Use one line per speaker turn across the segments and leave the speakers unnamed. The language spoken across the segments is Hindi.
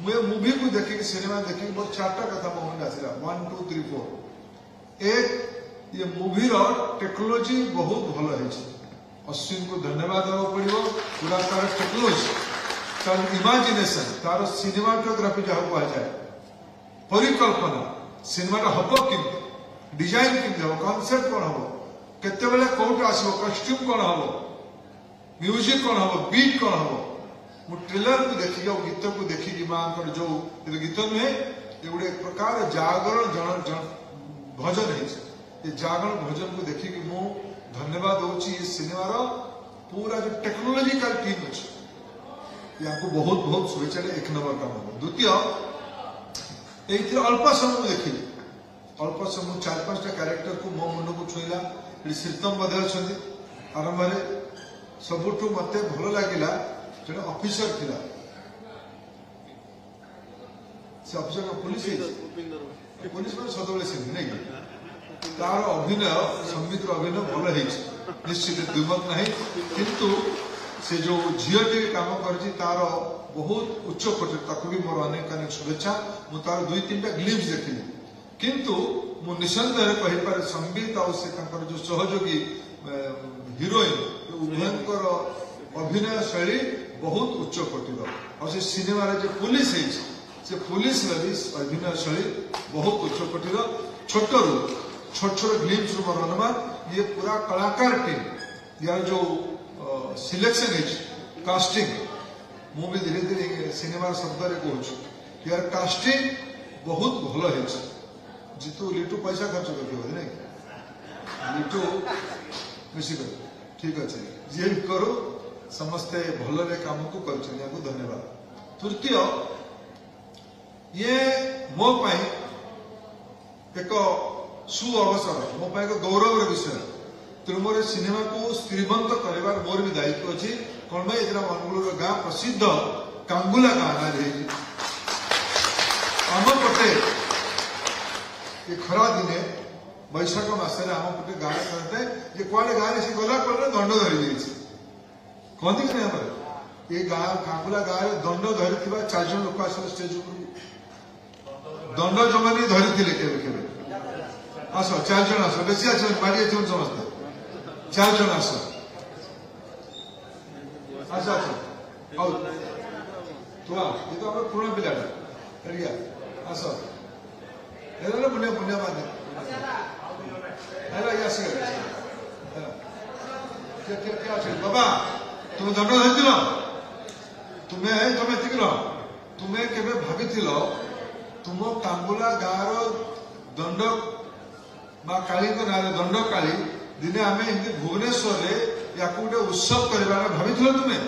मुझे मूवी को देखिक सिनेमा देखिक मोर 4टा कथा मो मन आसिला 1 2 3 4 एक ये मूवी रो टेक्नोलॉजी बहुत भल है। अश्विन को धन्यवाद देवा पड़ो पूरा तार टेक्नोलॉजी तार इमेजिनेशन तार सिनेमाटोग्राफी जहाँ कहुए परिकल्पना सिनेमा हम कि डिजाइन केमती हम कनसेप्ट कौन हम केते कौट आसो कस्ट्यूम कौन हम म्यूजिक कौन हम बीट कौन हम मु ट्रेलर को देखिक गीत को देखिक माँ जो गीत नुहे ये गोटे एक प्रकार जागरण भजन है जागरण भजन को देखिक मु धन्यवाद दूसरी सिनेमार पूरा जो टेक्नोलॉजिकल टीम अच्छे या बहुत बहुत शुभेच्छा एक नंबर काम हम। द्वितीय ये अल्प समय देखिए अल्प समय 4-5टा क्यारेक्टर को मो मन को छुईला श्रीतम बधे अच्छा आरंभ सबुठ मत भल लगे जो ऑफिसर थिला से ऑफिसर का पुलिस पुलिस मैंने सदबले से नहीं तार अभिनय संगीत अभिनय भल है निश्चित द्विमत नहीं किंतु से जो झीटी काम कर तार बहुत उच्च कोटि ताकू भी मोर अनेक अनेक शुभेच्छा मु तार 2-3टा ग्लिम्स देखिली किंतु मु निसंदेह कहीपर संगीत और से जो सहयोगी हिरोइन उभयंकर अभिनय शैली बहुत उच्च कोटिर और से सिनेमा जो पुलिस है से पुलिस भी अभिनय शैली बहुत उच्च कोटिर छोट छोट ग्लिम्स मोर अनुमान ये पूरा कलाकार टीम यार जो सिलेक्शन है कास्टिंग मु भी धीरे धीरे सिनेमा शब्द कहूँ यार कास्टिंग बहुत भल है जीतू लिटू पैसा खर्च कर नहीं लिटू मिसी कर ठीक अच्छे जी भी करू समस्ते भल काम को कर धन्यवाद। तृतीय ये मो पाई एक सु अवसर मो पाई एक गौरव विषय तेणु मोर सिनेमा को श्रीमंत कर मोर भी दायित्व अच्छी कौन भाई ये अनुगुल गाँ प्रसिद्ध कांगुला गाँ आम पटे ये खरा दिने बैशाख मसरे आम पटे गाँ कहते ये कड़े गाँव से गला कड़े दंड धरी कहती कि नहीं ये गाँ कांगुला गाँव में दंड धरी 4 जन लोक आस स्टेज दंड जो मैंने धरी के आस 4 जन आस बेसी आस मारी समस्ते 4 जन आस अच्छा अच्छा हौ तो ये तो हम पुराना पिलाटा एरिया आस हेला पुण्य पुण्य माने हेला यस क्या बाबा तुम दंड धरथिल तुम्हें तुम एतिक तुम्हें केबे भाबिथिल तुम कांगुला गाँव दंड बा काली को ना दंड काली दिने आम एमती भुवनेश्वर या गोटे उत्सव कर भाभी तुम्हें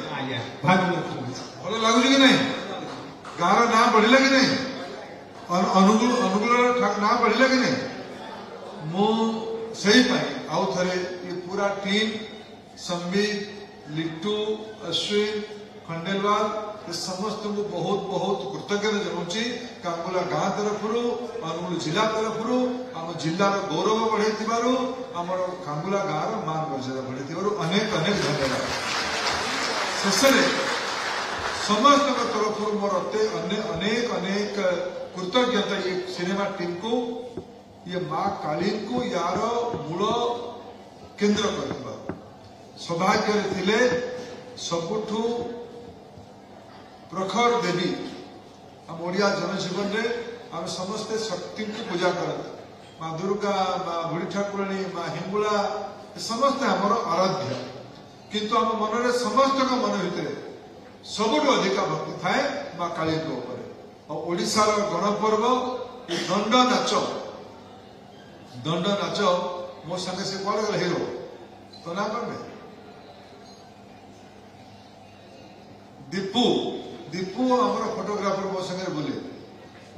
भल लगुच कि नहीं गाँव ना बढ़ला कि नहीं अनुकूल ना बढ़ला कि नहीं मुझे आउ थे ये पूरा टीम संबित लिट्टू अश्विन खंडेलवाल ये समस्त को बहुत बहुत कृतज्ञता जनाऊँगी कांगुला गाँ तरफ अनुगुल जिला तरफ आम जिलार गौरव बढ़ाई आम कांगुला गाँव मान मर्यादा बढ़ाई अनेक अनेक धन्यवाद। शेष समस्त तरफ मोर अनेक अनेक कृतज्ञता ये सिनेमा टीम को ये माँ कालीन को यार मूल केन्द्र कर सौभाग्य थे सबुठू प्रखर देवी आम ओडिया जनजीवन में आम समस्ते शक्ति की पूजा करते माँ दुर्गा माँ बुढ़ी ठाकुराणी माँ हिंगुला समस्ते आमर आराध्य किंतु आम मन समस्त मन भितर सबुठ अधिक भक्ति थाए माँ काली और ओडिशार गणपर्व दंड नाच मो संगे से कौन गल हिरो तो ना कौन दीपू दीपू आमर फोटोग्राफर मो संगे बोले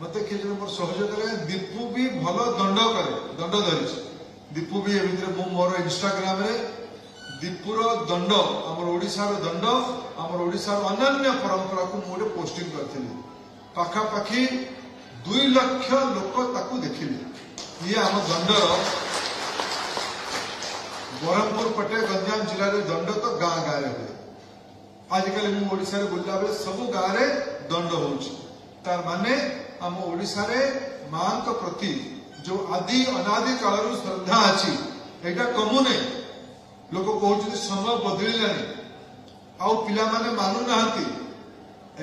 मत किए मोर सहयोग कले दीपू भी भल दंड करे दंड धरी दीपू भी ए मोर इंस्टाग्राम रे दीपूर दंड आमर ओडिशार दंड आमर ओडिशार अनन्य परंपरा को मोटे पोस्टिंग करथिली पाखापाखि 2 लाख लोक ताकू देखिले ये आम दंडर बरहमपुर पटे गंजाम जिले में दंड तो गाँ गाँव हुए आजिकल मुझे बुला बेले सब गाँव में दंड हो तार माने आम ओडिशा रे मां प्रति जो आदि अनादि काल श्रद्धा अच्छी एटा कमुने लोक कहते समय बदलिलानी आउ पिला माने मानु नाहंती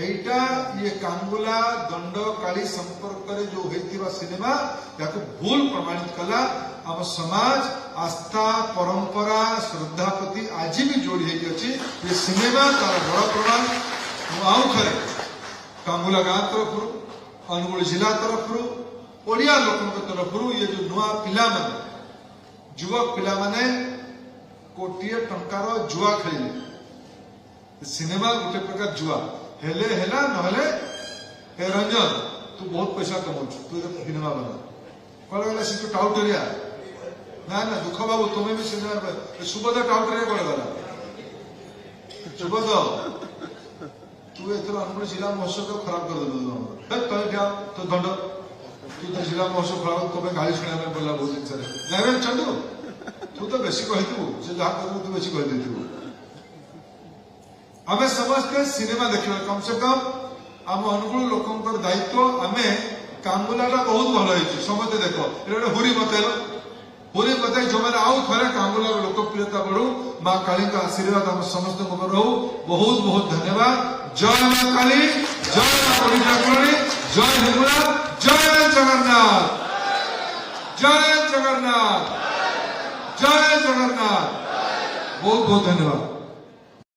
एटा ये कांगुला दंड काली संपर्क रे जो होइतिबा सिनेमा याको भूल प्रमाणित कला आम समाज आस्था परंपरा श्रद्धा प्रति आज भी जोड़ी होगी अच्छी ये सिनेमा तार बड़ प्रमाण आउ थे कांगुला गाँ तरफ अनुगुल जिला तरफ ओडिया लोक तरफ ये जो नुआ पिला माने युवक पिला माने कोटिए टंकार जुआ खेलिले सिनेमा गोटे प्रकार जुआ हेले हेला नहले हे रंजन तू बहुत पैसा कमाउछ तू सिनेमा बना कल गला से टाउटरिया ना ना दुख बाबू तुम्हें भी सिनेमा सुबोध टाउटरिया कल गला सुबोध तू एथर अनुगुल जिला महोत्सव को खराब कर देलु तो क्या तो दंड तू तो जिला महोत्सव खराब तुम्हें गाली सुना में बोला बहुत दिन से नहीं चंदू तू तो बेसी कहितु से जहा कर तू बेसी कहि देतु आमे समस्ते सिनेमा देखिबा कम से कम आम अनुकूल लोकंकर दायित्व आमे कांगुलाटा बहुत भल होइछि समते देखो एटा हुरी मते जो माने आउ थरे कांगुलार लोकप्रियता बढ़ू मां काली का आशीर्वाद हम समस्त को रहू बहुत बहुत धन्यवाद जय मां काली जय मां ओडिशा काली जय हिंगुला जय जगन्नाथ जय जगन्नाथ जय जगन्नाथ बहुत बहुत धन्यवाद।